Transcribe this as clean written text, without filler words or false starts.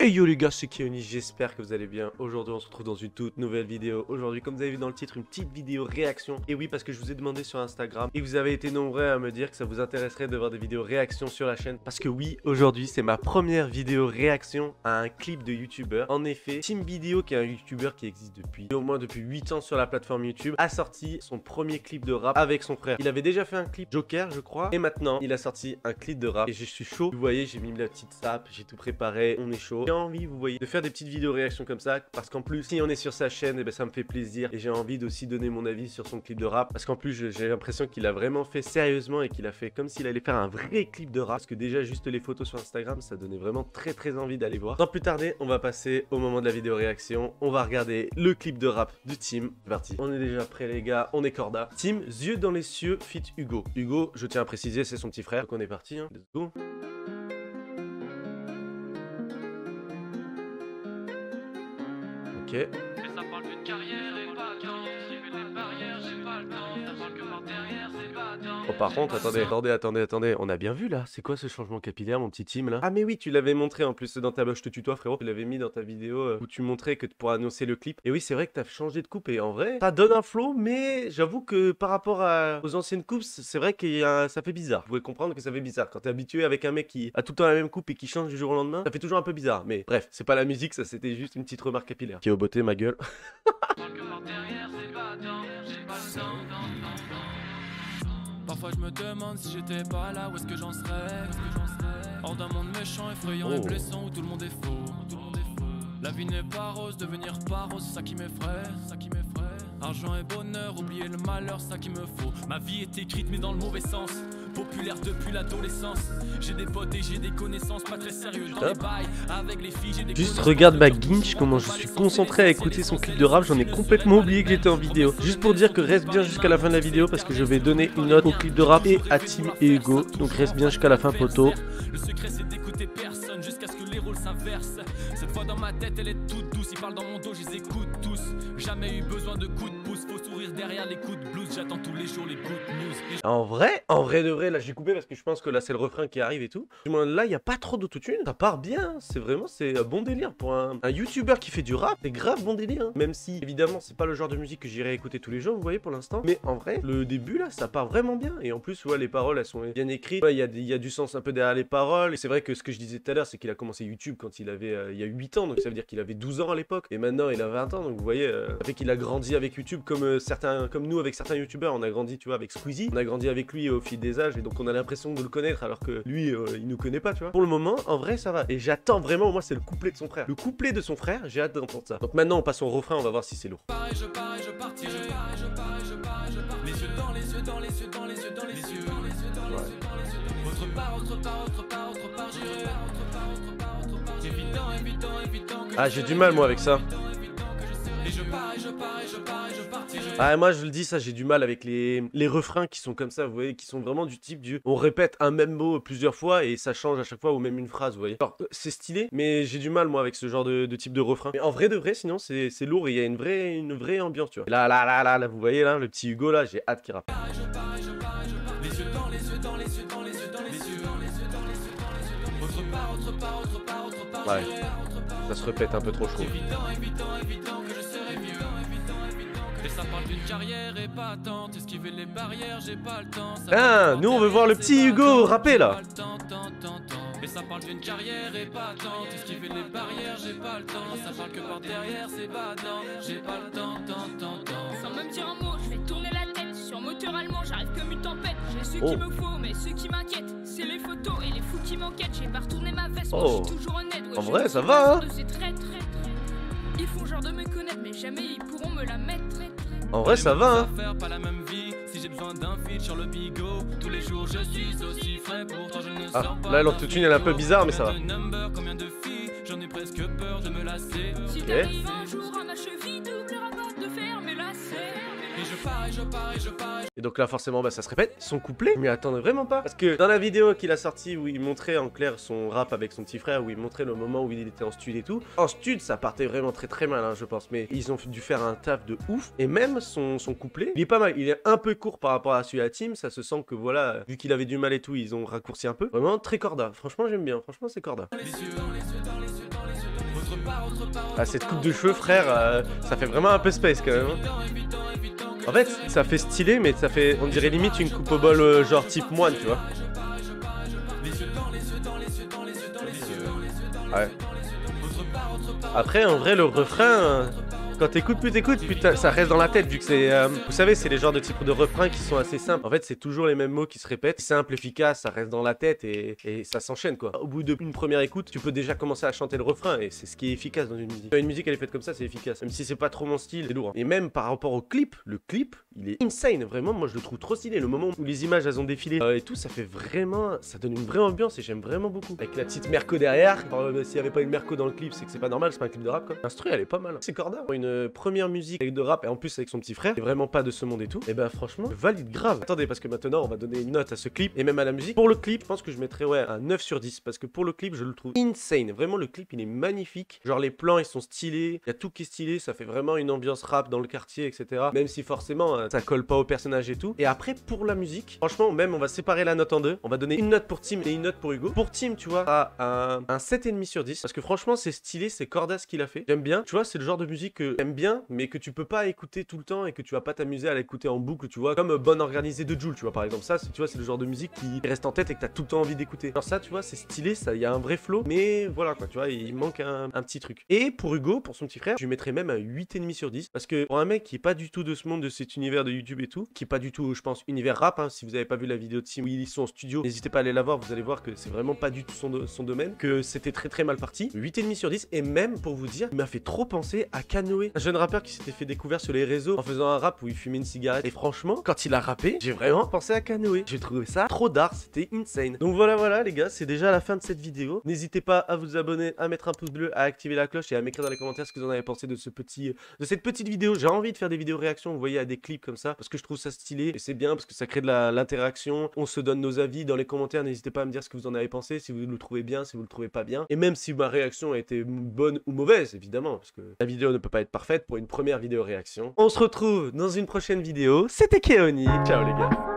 Hey yo les gars, c'est Keoni, j'espère que vous allez bien. Aujourd'hui on se retrouve dans une toute nouvelle vidéo. Aujourd'hui, comme vous avez vu dans le titre, une petite vidéo réaction. Et oui, parce que je vous ai demandé sur Instagram et vous avez été nombreux à me dire que ça vous intéresserait de voir des vidéos réaction sur la chaîne. Parce que oui, aujourd'hui c'est ma première vidéo réaction à un clip de youtubeur. En effet, Team Video, qui est un youtubeur qui existe depuis au moins depuis 8 ans sur la plateforme YouTube, a sorti son premier clip de rap avec son frère. Il avait déjà fait un clip Joker je crois, et maintenant il a sorti un clip de rap. Et je suis chaud, vous voyez, j'ai mis la petite sape, j'ai tout préparé, on est chaud. J'ai envie, vous voyez, de faire des petites vidéos réactions comme ça, parce qu'en plus, si on est sur sa chaîne, et ben ça me fait plaisir, et j'ai envie d'aussi donner mon avis sur son clip de rap, parce qu'en plus j'ai l'impression qu'il a vraiment fait sérieusement et qu'il a fait comme s'il allait faire un vrai clip de rap, parce que déjà juste les photos sur Instagram, ça donnait vraiment très envie d'aller voir. Sans plus tarder, on va passer au moment de la vidéo réaction, on va regarder le clip de rap de Team. C'est parti. On est déjà prêts les gars, on est corda. Team, yeux dans les cieux, fit Hugo. Hugo, je tiens à préciser, c'est son petit frère, donc on est parti, hein. Let's go. Ok. Et ça parle d'une carrière et pas tant. J'ai vu des barrières, j'ai pas le temps. Ça parle que par derrière, c'est pas tant. Oh par contre, attendez, on a bien vu là, c'est quoi ce changement capillaire mon petit Team là? Ah mais oui, tu l'avais montré en plus dans ta je te tutoie frérot, tu l'avais mis dans ta vidéo où tu montrais que pour annoncer le clip. Et oui, c'est vrai que t'as changé de coupe et en vrai, ça donne un flow, mais j'avoue que par rapport aux anciennes coupes, c'est vrai que ça fait bizarre. Vous pouvez comprendre que ça fait bizarre quand t'es habitué avec un mec qui a tout le temps la même coupe et qui change du jour au lendemain, ça fait toujours un peu bizarre. Mais bref, c'est pas la musique, ça c'était juste une petite remarque capillaire. Qui est au beauté ma gueule. Parfois je me demande si j'étais pas là, où est-ce que j'en serais. Hors d'un monde méchant, effrayant et blessant où tout le monde est faux. La vie n'est pas rose, devenir pas rose, c'est ça qui m'effraie. Argent et bonheur, oublier le malheur, ça qui me faut. Ma vie est écrite mais dans le mauvais sens. Populaire depuis l'adolescence. J'ai des potes et j'ai des connaissances pas très sérieux dans les bails. Avec les filles, j'ai des Juste regarde ma guinche, comment je suis concentré à écouter son clip de rap, j'en ai complètement oublié que j'étais en vidéo. Juste pour dire que reste bien jusqu'à la fin de la vidéo parce que je vais donner une note au clip de rap et à Team et Hugo. Donc reste bien jusqu'à la fin poto. Le secret c'est d'écouter personne jusqu'à ce que les rôles s'inversent. Cette voix dans ma tête elle est toute douce. Ils parlent dans mon dos, je les écoute tous. Jamais eu besoin de coups de pouce. Faut sourire derrière les coups de blues. J'attends tous les jours les good news. En vrai de vrai, là j'ai coupé parce que je pense que là c'est le refrain qui arrive et tout. Du moins là il n'y a pas trop d'autotune, ça part bien, c'est un bon délire pour un youtubeur qui fait du rap, c'est grave bon délire. Hein. Même si évidemment c'est pas le genre de musique que j'irai écouter tous les jours, vous voyez pour l'instant. Mais en vrai, le début là ça part vraiment bien. Et en plus ouais, les paroles elles sont bien écrites, il y a du sens un peu derrière les paroles. Et c'est vrai que ce que je disais tout à l'heure c'est qu'il a commencé YouTube quand il avait il y a 8 ans, donc ça veut dire qu'il avait 12 ans à l'époque. Et maintenant il a 20 ans, donc vous voyez, ça fait qu'il a grandi avec YouTube comme comme nous avec certains youtubeurs, on a grandi tu vois avec Squeezie, on a grandi avec lui au fil des âges et donc on a l'impression de le connaître alors que lui il nous connaît pas tu vois. Pour le moment en vrai ça va et j'attends vraiment, moi c'est le couplet de son frère. Le couplet de son frère, j'ai hâte d'entendre ça. Donc maintenant on passe au refrain, on va voir si c'est lourd. Je pars et je partirai. Les yeux dans les yeux, dans les yeux, dans les yeux, dans les yeux. Autre part, j'irai. Évident. Ah j'ai du mal moi avec ça. Et je pars. Ah moi je le dis ça, j'ai du mal avec les refrains qui sont comme ça, vous voyez, qui sont vraiment du type on répète un même mot plusieurs fois et ça change à chaque fois ou même une phrase, vous voyez. Alors c'est stylé mais j'ai du mal moi avec ce genre de type de refrain. Mais en vrai de vrai sinon c'est lourd et il y a une vraie ambiance tu vois. Et là vous voyez là le petit Hugo là, j'ai hâte qu'il rappe. Les yeux dans les yeux, dans les yeux, dans les yeux, dans les yeux. Autre part, Ouais. Ça se répète un peu trop chaud. Évident que je serai mieux. Et ça parle d'une carrière et pas tant. Esquiver les barrières, j'ai pas le temps. Ah, nous on veut voir le petit Hugo rapper là. Et ça parle d'une carrière et pas tant. Esquiver les barrières, j'ai pas le temps. Ça parle que par derrière, c'est badant. J'ai pas le temps. Sans même dire un mot, je fais tourner la tête. Sur moteur allemand, j'arrive comme une tempête. J'ai ce qu'il me faut, mais ce qui m'inquiète, c'est les photos et les fous qui m'enquêtent. J'ai pas retourné ma veste, moi je suis toujours honnête. Ouais, en vrai, ça va, hein. C'est très. Ils font genre de me connaître, mais jamais ils pourront me la mettre. En vrai, ça va, hein. Faire pas la même vie. Si j'ai besoin d'un feat sur le bigot, tous les jours je suis aussi frais. Pourtant je ne sors pas. Là, l'autotune elle est un peu bizarre, mais ça va. Combien de filles, j'en ai presque peur de me lasser. Si t'arrives un jour à ma cheville, t'oublieras pas de faire mes lacets. Et je pars. Et donc là forcément ça se répète, son couplet, mais attendez vraiment pas. Parce que dans la vidéo qu'il a sorti où il montrait en clair son rap avec son petit frère, où il montrait le moment où il était en stud et tout. En stud ça partait vraiment très mal hein, je pense. Mais ils ont dû faire un taf de ouf. Et même son couplet, il est pas mal. Il est un peu court par rapport à celui à Team. Ça se sent que voilà, vu qu'il avait du mal et tout, ils ont raccourci un peu. Vraiment très corda, franchement j'aime bien, franchement c'est corda. Les yeux, dans les yeux, dans les yeux, dans les yeux. Ah, cette coupe de cheveux, frère, ça fait vraiment un peu space quand même. En fait, ça fait stylé, mais ça fait, on dirait limite une coupe au bol genre type moine, tu vois. Ouais. Après, en vrai, le refrain, quand t'écoutes, putain, ça reste dans la tête, vu que c'est... vous savez, c'est les genres de types de refrains qui sont assez simples. En fait, c'est toujours les mêmes mots qui se répètent. Simple, efficace, ça reste dans la tête et ça s'enchaîne, quoi. Au bout d'une première écoute, tu peux déjà commencer à chanter le refrain et c'est ce qui est efficace dans une musique. Quand une musique, elle est faite comme ça, c'est efficace. Même si c'est pas trop mon style, c'est lourd. Et même par rapport au clip, le clip, il est insane. Vraiment, moi, je le trouve trop stylé. Le moment où les images, elles ont défilé et tout, ça fait vraiment... Ça donne une vraie ambiance et j'aime vraiment beaucoup. Avec la petite Merco derrière. S'il y avait pas une Merco dans le clip, c'est que c'est pas normal, c'est pas un clip de rap, quoi. L'instru, elle est pas mal. C'est Corda. Une première musique avec de rap et en plus avec son petit frère, et vraiment pas de ce monde et tout, et ben franchement, je valide grave. Attendez, parce que maintenant on va donner une note à ce clip et même à la musique. Pour le clip, je pense que je mettrais ouais un 9 sur 10 parce que pour le clip, je le trouve insane. Vraiment, le clip il est magnifique. Genre les plans ils sont stylés, il y a tout qui est stylé, ça fait vraiment une ambiance rap dans le quartier, etc. Même si forcément ça colle pas au personnage et tout. Et après, pour la musique, franchement, même on va séparer la note en deux. On va donner une note pour Tim et une note pour Hugo. Pour Tim, tu vois, à un 7,5 sur 10 parce que franchement, c'est stylé, c'est Corda ce qu'il a fait. J'aime bien. Tu vois, c'est le genre de musique que j'aime bien, mais que tu peux pas écouter tout le temps et que tu vas pas t'amuser à l'écouter en boucle, tu vois, comme Bonne Organisée de Jul, tu vois, par exemple. Ça, tu vois, c'est le genre de musique qui reste en tête et que t'as tout le temps envie d'écouter. Alors ça, tu vois, c'est stylé, ça, il y a un vrai flow, mais voilà quoi, tu vois, il manque un petit truc. Et pour Hugo, pour son petit frère, je lui mettrais même un 8,5 sur 10 parce que pour un mec qui est pas du tout de ce monde, de cet univers de YouTube et tout, qui est pas du tout, je pense, univers rap, hein, si vous avez pas vu la vidéo de Tim où ils sont en studio, n'hésitez pas à aller la voir, vous allez voir que c'est vraiment pas du tout son domaine, que c'était très mal parti. 8,5 sur 10 et même pour vous dire, il m'a fait trop penser à Kanoé, un jeune rappeur qui s'était fait découvrir sur les réseaux en faisant un rap où il fumait une cigarette. Et franchement, quand il a rappé, j'ai vraiment pensé à Kanoé. J'ai trouvé ça trop dark, c'était insane. Donc voilà les gars, c'est déjà la fin de cette vidéo. N'hésitez pas à vous abonner, à mettre un pouce bleu, à activer la cloche et à m'écrire dans les commentaires ce que vous en avez pensé de cette petite vidéo. J'ai envie de faire des vidéos réactions, vous voyez, à des clips comme ça, parce que je trouve ça stylé et c'est bien parce que ça crée de l'interaction. On se donne nos avis dans les commentaires. N'hésitez pas à me dire ce que vous en avez pensé, si vous le trouvez bien, si vous le trouvez pas bien. Et même si ma réaction a été bonne ou mauvaise, évidemment, parce que la vidéo ne peut pas être parfaite pour une première vidéo réaction. On se retrouve dans une prochaine vidéo. C'était Keoni. Ciao les gars.